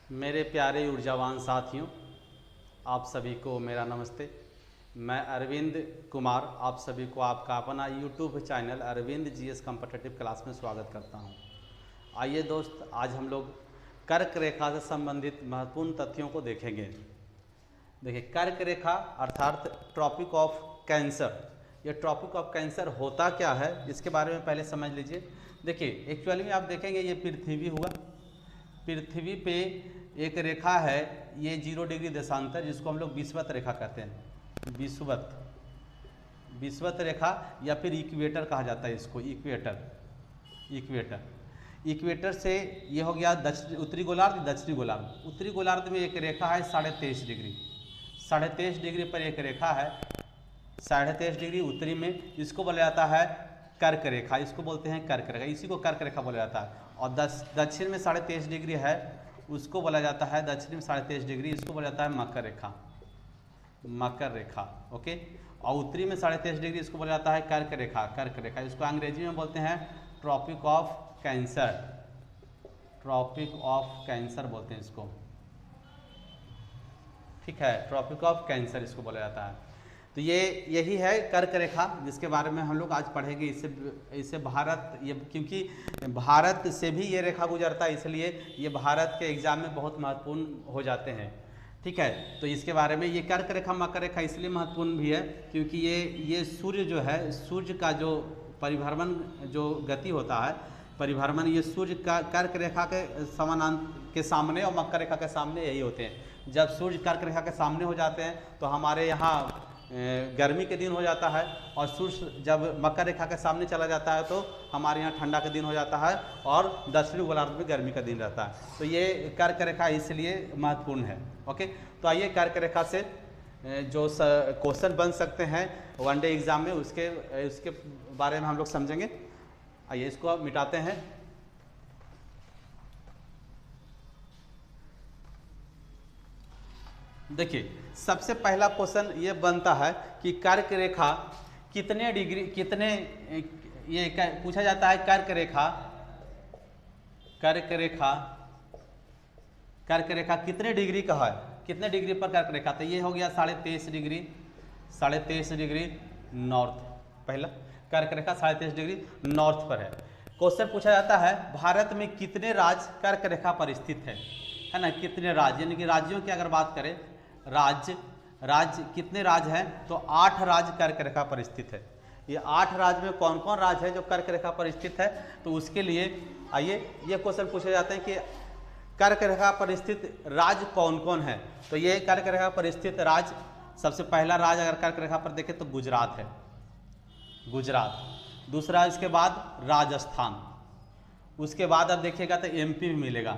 मेरे प्यारे ऊर्जावान साथियों, आप सभी को मेरा नमस्ते। मैं अरविंद कुमार आप सभी को आपका अपना YouTube channel Arvind GS competitive class में स्वागत करता हूं। आइए दोस्त, आज हम लोग कर्क रेखा से संबंधित महत्वपूर्ण तथ्यों को देखेंगे। देखिए, कर्क रेखा अर्थात ट्रॉपिक ऑफ कैंसर, ये ट्रॉपिक ऑफ कैंसर होता क्या है इसके बारे में पहले समझ लीजिए। देखिए, एक्चुअली में आप देखेंगे ये पृथ्वी हुआ, पृथ्वी पे एक रेखा है, ये 0 डिग्री देशांतर, जिसको हम लोग विषुवत रेखा कहते हैं। विषुवत रेखा या फिर इक्वेटर कहा जाता है इसको, इक्वेटर से ये हो गया उत्तरी गोलार्ध, दक्षिणी गोलार्ध। उत्तरी गोलार्ध में एक रेखा है 23.5 डिग्री, 23.5 डिग्री पर एक रेखा है 23.5 डिग्री उत्तरी में, इसको बोला जाता है कर्क रेखा, इसको बोलते हैं कर्क रेखा, इसी को कर्क रेखा बोला जाता है। और दक्षिण में 23.5 डिग्री है, उसको बोला जाता है दक्षिण में 23.5 डिग्री, इसको बोला जाता है मकर रेखा, ओके। और उत्तरी में 23.5 डिग्री, इसको बोला जाता है कर्क रेखा, इसको अंग्रेजी में बोलते हैं ट्रॉपिक ऑफ कैंसर बोलते हैं इसको, ठीक है, ट्रॉपिक ऑफ कैंसर इसको बोला जाता है। तो यही है कर्क रेखा, जिसके बारे में हम लोग आज पढ़ेंगे। इससे भारत, ये क्योंकि भारत से भी ये रेखा गुजरता है, इसलिए ये भारत के एग्जाम में बहुत महत्वपूर्ण हो जाते हैं, ठीक है। तो इसके बारे में ये कर्क रेखा मकर रेखा इसलिए महत्वपूर्ण भी है क्योंकि ये सूर्य जो है, सूर्य का जो परिभ्रमण जो गति होता है, परिभ्रमण, ये सूर्य का कर्क रेखा के समानांतर के सामने और मकर रेखा के सामने यही होते हैं। जब सूर्य कर्क रेखा के सामने हो जाते हैं तो हमारे यहाँ गर्मी के दिन हो जाता है, और सूर्य जब मकर रेखा के सामने चला जाता है तो हमारे यहाँ ठंडा का दिन हो जाता है, और दक्षिणी गोलार्ध में गर्मी का दिन रहता है। तो ये कर्क रेखा इसलिए महत्वपूर्ण है, ओके। तो आइए कर्क रेखा से जो क्वेश्चन बन सकते हैं वनडे एग्जाम में, उसके बारे में हम लोग समझेंगे। आइए इसको मिटाते हैं। देखिए, सबसे पहला क्वेश्चन ये बनता है कि कर्क रेखा कितने डिग्री, ये पूछा जाता है कर्क रेखा कितने डिग्री का है, कितने डिग्री पर कर्क रेखा। तो ये हो गया 23.5 डिग्री नॉर्थ, पहला कर्क रेखा 23.5 डिग्री नॉर्थ पर है। क्वेश्चन पूछा जाता है भारत में कितने राज्य कर्क रेखा पर स्थित है ना, कितने राज्य, यानी कि राज्यों की अगर बात करें, राज्य कितने राज्य हैं, तो 8 राज्य कर्क रेखा पर स्थित है। ये 8 राज्य में कौन कौन राज्य है जो कर्क रेखा पर स्थित है, तो उसके लिए आइए ये क्वेश्चन पूछे जाते हैं कि कर्क रेखा पर स्थित राज्य कौन कौन है। तो ये कर्क रेखा पर स्थित राज्य, सबसे पहला राज्य अगर कर्क रेखा पर देखें तो गुजरात है, दूसरा इसके बाद राजस्थान, उसके बाद आप देखिएगा तो एमपी भी मिलेगा,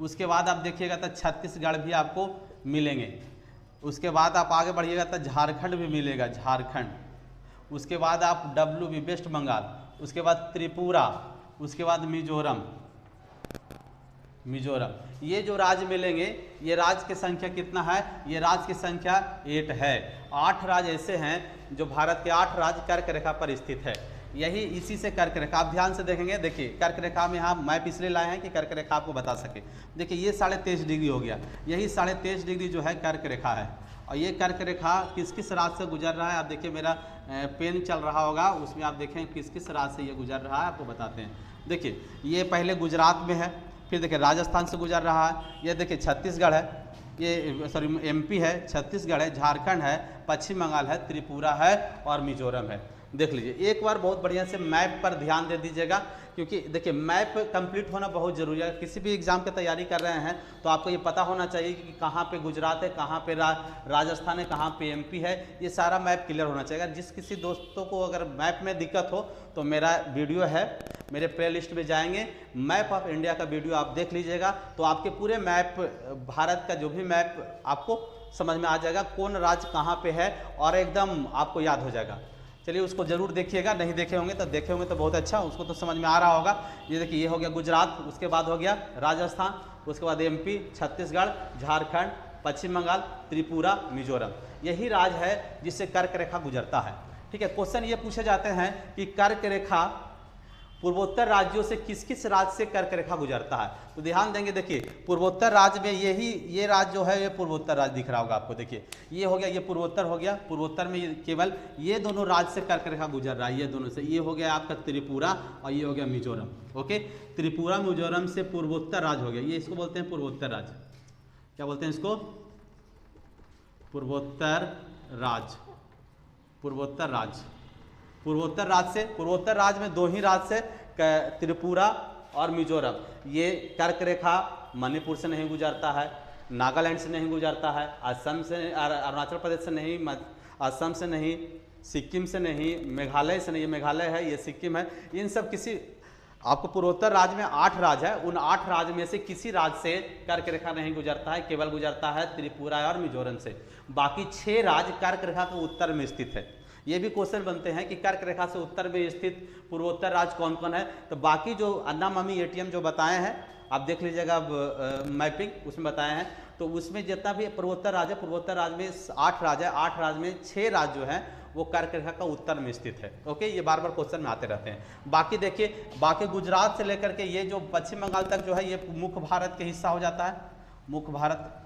उसके बाद आप देखिएगा तो छत्तीसगढ़ भी आपको मिलेंगे, उसके बाद आप आगे बढ़िएगा तो झारखंड भी मिलेगा, उसके बाद आप डब्ल्यूबी वेस्ट बंगाल, उसके बाद त्रिपुरा, उसके बाद मिजोरम। ये जो राज्य मिलेंगे, ये राज्य की संख्या कितना है, ये राज्य की संख्या 8 है। 8 राज्य ऐसे हैं जो भारत के 8 राज्य कर्क रेखा पर स्थित है। यही इसी से कर्क रेखा, आप ध्यान से देखेंगे। देखिए, कर्क रेखा में यहाँ मैप इसलिए लाए हैं कि कर्क रेखा आपको बता सके। देखिए, ये 23.5 डिग्री हो गया, यही 23.5 डिग्री जो है कर्क रेखा है। और ये कर्क रेखा किस किस राज्य से गुजर रहा है, आप देखिए मेरा पेन चल रहा होगा, उसमें आप देखें किस किस राज्य से ये गुजर रहा है, आपको बताते हैं। देखिए, ये पहले गुजरात में है, फिर देखिए राजस्थान से गुजर रहा है, ये देखिए छत्तीसगढ़ है, ये सॉरी एमपी है, छत्तीसगढ़ है, झारखंड है, पश्चिम बंगाल है, त्रिपुरा है और मिजोरम है। देख लीजिए, एक बार बहुत बढ़िया से मैप पर ध्यान दे दीजिएगा, क्योंकि देखिए मैप कंप्लीट होना बहुत ज़रूरी है। किसी भी एग्जाम की तैयारी कर रहे हैं तो आपको ये पता होना चाहिए कि कहाँ पे गुजरात है, कहाँ पे राजस्थान है, कहाँ पे एमपी है, ये सारा मैप क्लियर होना चाहिए। अगर जिस किसी दोस्तों को अगर मैप में दिक्कत हो तो मेरा वीडियो है, मेरे प्ले लिस्ट में जाएंगे, मैप ऑफ इंडिया का वीडियो आप देख लीजिएगा, तो आपके पूरे मैप, भारत का जो भी मैप आपको समझ में आ जाएगा, कौन राज्य कहाँ पे है, और एकदम आपको याद हो जाएगा। चलिए उसको जरूर देखिएगा, नहीं देखे होंगे तो देखे होंगे तो बहुत अच्छा, उसको तो समझ में आ रहा होगा। ये देखिए, ये हो गया गुजरात, उसके बाद हो गया राजस्थान, उसके बाद एमपी, छत्तीसगढ़, झारखंड, पश्चिम बंगाल, त्रिपुरा, मिजोरम, यही राज्य है जिससे कर्क रेखा गुजरता है, ठीक है। क्वेश्चन ये पूछे जाते हैं कि कर्क रेखा पूर्वोत्तर राज्यों से किस किस राज्य से कर्क रेखा गुजरता है। तो ध्यान देंगे, देखिए पूर्वोत्तर राज्य में ये राज्य जो है ये पूर्वोत्तर राज्य दिख रहा होगा आपको। देखिए ये हो गया, ये पूर्वोत्तर हो गया। पूर्वोत्तर में केवल ये दोनों राज्य से कर्क रेखा गुजर रहा है, ये दोनों से। ये हो गया आपका त्रिपुरा और ये हो गया मिजोरम। ओके, त्रिपुरा मिजोरम से पूर्वोत्तर राज्य हो गया, ये इसको बोलते हैं पूर्वोत्तर राज्य। क्या बोलते हैं इसको? पूर्वोत्तर राज्य। पूर्वोत्तर राज्य, पूर्वोत्तर राज्य से, पूर्वोत्तर राज्य में दो ही राज्य से, त्रिपुरा और मिजोरम। ये कर्क रेखा मणिपुर से नहीं गुजरता है, नागालैंड से नहीं गुजरता है, असम से, अरुणाचल प्रदेश से नहीं, असम से नहीं, सिक्किम से नहीं, मेघालय से नहीं, ये मेघालय है, ये सिक्किम है। इन सब किसी, आपको पूर्वोत्तर राज्य में 8 राज्य है, उन 8 राज्य में से किसी राज्य से कर्क रेखा नहीं गुजरता है, केवल गुजरता है त्रिपुरा और मिजोरम से। बाकी 6 राज्य कर्क रेखा के उत्तर में स्थित है। ये भी क्वेश्चन बनते हैं कि कर्क रेखा से उत्तर में स्थित पूर्वोत्तर राज्य कौन कौन है। तो बाकी जो अन्ना मम्मी एटीएम जो बताए हैं, आप देख लीजिएगा मैपिंग, उसमें बताए हैं। तो उसमें जितना भी पूर्वोत्तर राज्य है, पूर्वोत्तर राज्य में 8 राज्य है, 8 राज्य में 6 राज्य जो हैं वो कर्क रेखा का उत्तर में स्थित है। ओके, ये बार बार क्वेश्चन में आते रहते हैं। बाकी देखिए, बाकी गुजरात से लेकर के ये जो पश्चिम बंगाल तक जो है ये मुख्य भारत के हिस्सा हो जाता है, मुख्य भारत।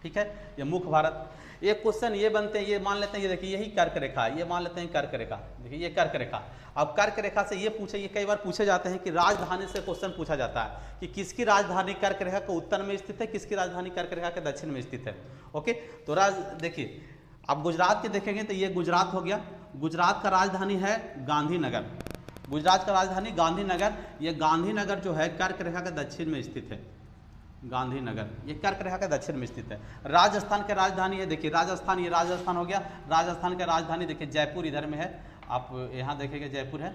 ठीक है, ये मुख्य भारत। एक क्वेश्चन ये बनते हैं, ये मान लेते हैं, ये देखिए यही कर्क रेखा है, ये मान लेते हैं कर्क रेखा। देखिए ये कर्क रेखा। अब कर्क रेखा से ये पूछे, ये कई बार पूछे जाते हैं कि राजधानी से क्वेश्चन पूछा जाता है कि किसकी राजधानी कर्क रेखा के उत्तर में स्थित है, किसकी राजधानी कर्क रेखा के दक्षिण में स्थित है। ओके, तो देखिए आप गुजरात के देखेंगे तो ये गुजरात हो गया। गुजरात का राजधानी है गांधीनगर। गुजरात का राजधानी गांधीनगर। ये गांधीनगर जो है कर्क रेखा के दक्षिण में स्थित है। गांधीनगर ये कर्क रेखा के दक्षिण में स्थित है। राजस्थान की राजधानी है, देखिए राजस्थान, ये राजस्थान हो गया। राजस्थान की राजधानी देखिए जयपुर इधर में है, आप यहाँ देखेंगे जयपुर है।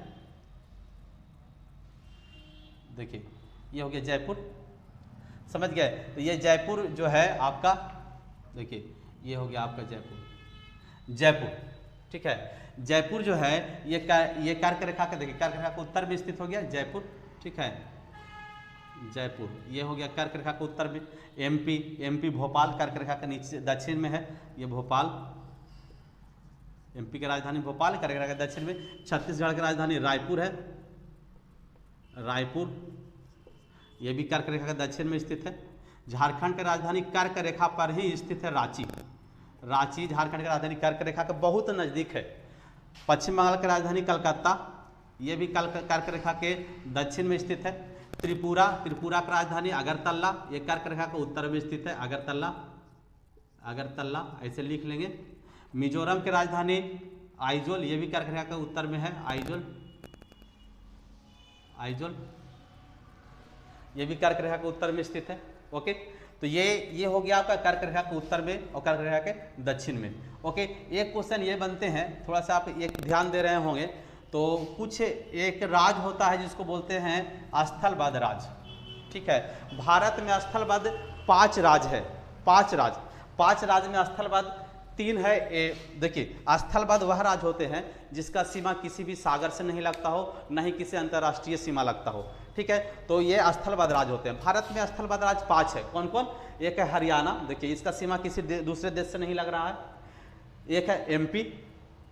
देखिए ये हो गया जयपुर, समझ गए। तो ये जयपुर जो है आपका, देखिए ये हो गया आपका जयपुर, जयपुर। ठीक है, जयपुर जो है ये कर्क रेखा के, देखिए कर्क रेखा के उत्तर में स्थित हो गया जयपुर। ठीक है, जयपुर ये हो गया कर्क रेखा के उत्तर में। एमपी भोपाल कर्क रेखा के नीचे दक्षिण में है, ये भोपाल। एमपी की राजधानी भोपाल, कर्क रेखा के दक्षिण में। छत्तीसगढ़ की राजधानी रायपुर है, रायपुर ये भी कर्क रेखा के दक्षिण में स्थित है। झारखंड की राजधानी कर्क रेखा पर ही स्थित है, रांची। रांची झारखंड की राजधानी कर्क रेखा के बहुत नजदीक है। पश्चिम बंगाल की राजधानी कलकत्ता, ये भी कर्क रेखा के दक्षिण में स्थित है। त्रिपुरा की राजधानी अगरतला, ये कर्क रेखा के उत्तर में स्थित है, अगरतला ऐसे लिख लेंगे। मिजोरम की राजधानी आइजोल, ये भी कर्क रेखा के उत्तर में है, आइजोल ये भी कर्क रेखा के उत्तर में स्थित है। ओके, तो ये हो गया आपका कर्क रेखा के उत्तर में और कर्क रेखा के दक्षिण में। ओके, एक क्वेश्चन ये बनते हैं, थोड़ा सा आप एक ध्यान दे रहे होंगे तो कुछ एक राज होता है जिसको बोलते हैं स्थलबद्ध राज। ठीक है, भारत में स्थलबद्ध 5 राज है, 5 राज में स्थलबद्ध 3 है। देखिए स्थलबद्ध वह राज होते हैं जिसका सीमा किसी भी सागर से नहीं लगता हो, न ही किसी अंतर्राष्ट्रीय सीमा लगता हो। ठीक है, तो ये स्थलबद्ध राज होते हैं। भारत में स्थलबद्ध राज 5 है। कौन कौन? एक है हरियाणा, देखिए इसका सीमा किसी दूसरे देश से नहीं लग रहा है। एक है एमपी,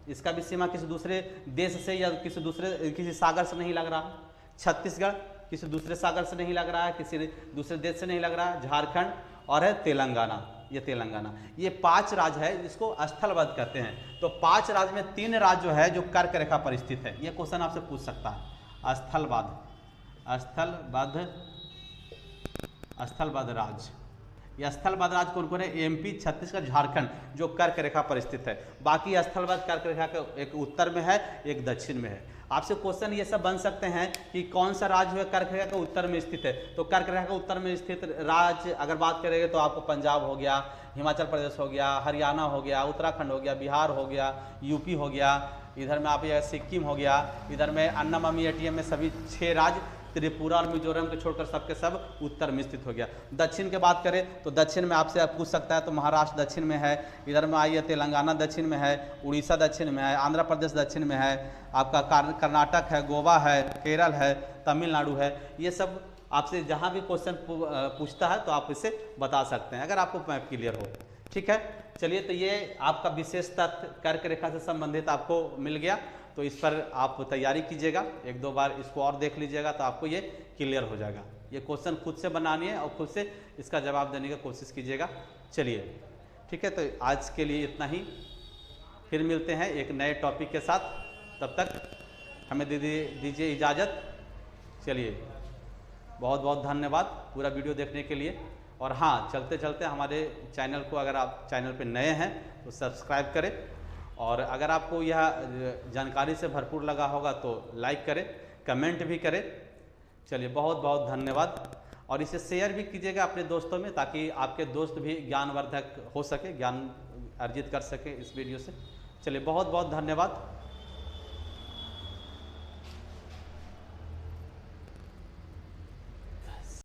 इसका भी सीमा किसी दूसरे देश से या किसी सागर से नहीं लग रहा। छत्तीसगढ़ किसी दूसरे सागर से नहीं लग रहा है, किसी दूसरे देश से नहीं लग रहा है। झारखंड और है तेलंगाना, ये तेलंगाना। ये 5 राज्य है जिसको स्थलबद्ध कहते हैं। तो 5 राज्य में 3 राज्य जो है जो कर्क रेखा पर स्थित है। ये क्वेश्चन आपसे पूछ सकता है। स्थलबद्ध राज्य, ये स्थलबद्ध राज्य कौन कौन है? एमपी, छत्तीसगढ़, झारखंड जो कर्क रेखा पर स्थित है। बाकी स्थलबद्ध कर्क रेखा के एक उत्तर में है, एक दक्षिण में है। आपसे क्वेश्चन ये सब बन सकते हैं कि कौन सा राज्य है कर्क रेखा के उत्तर में स्थित है। तो कर्क रेखा के उत्तर में स्थित राज्य अगर बात करेंगे तो आपको पंजाब हो गया, हिमाचल प्रदेश हो गया, हरियाणा हो गया, उत्तराखंड हो गया, बिहार हो गया, यूपी हो गया, इधर में आप ये सिक्किम हो गया, इधर में अन्ना मम्मी एटीएम में सभी 6 राज्य, त्रिपुरा और मिजोरम को छोड़कर सबके सब उत्तर में स्थित हो गया। दक्षिण की बात करें तो दक्षिण में आपसे पूछ सकता है तो महाराष्ट्र दक्षिण में है, इधर में आइए तेलंगाना दक्षिण में है, उड़ीसा दक्षिण में है, आंध्र प्रदेश दक्षिण में है, आपका कर्नाटक है, गोवा है, केरल है, तमिलनाडु है। ये सब आपसे जहाँ भी क्वेश्चन पूछता है तो आप इसे बता सकते हैं अगर आपको मैप क्लियर हो। ठीक है, चलिए तो ये आपका विशेष तथ्य कर्क रेखा से संबंधित आपको मिल गया। तो इस पर आप तैयारी कीजिएगा, 1-2 बार इसको और देख लीजिएगा तो आपको ये क्लियर हो जाएगा। ये क्वेश्चन खुद से बनानी है और खुद से इसका जवाब देने की कोशिश कीजिएगा। चलिए ठीक है, तो आज के लिए इतना ही, फिर मिलते हैं एक नए टॉपिक के साथ, तब तक हमें दीजिए इजाज़त। चलिए बहुत बहुत धन्यवाद पूरा वीडियो देखने के लिए। और हाँ, चलते चलते हमारे चैनल को, अगर आप चैनल पे नए हैं तो सब्सक्राइब करें, और अगर आपको यह जानकारी से भरपूर लगा होगा तो लाइक करें, कमेंट भी करें। चलिए बहुत बहुत धन्यवाद, और इसे शेयर भी कीजिएगा अपने दोस्तों में, ताकि आपके दोस्त भी ज्ञानवर्धक हो सके, ज्ञान अर्जित कर सके इस वीडियो से। चलिए बहुत बहुत धन्यवाद।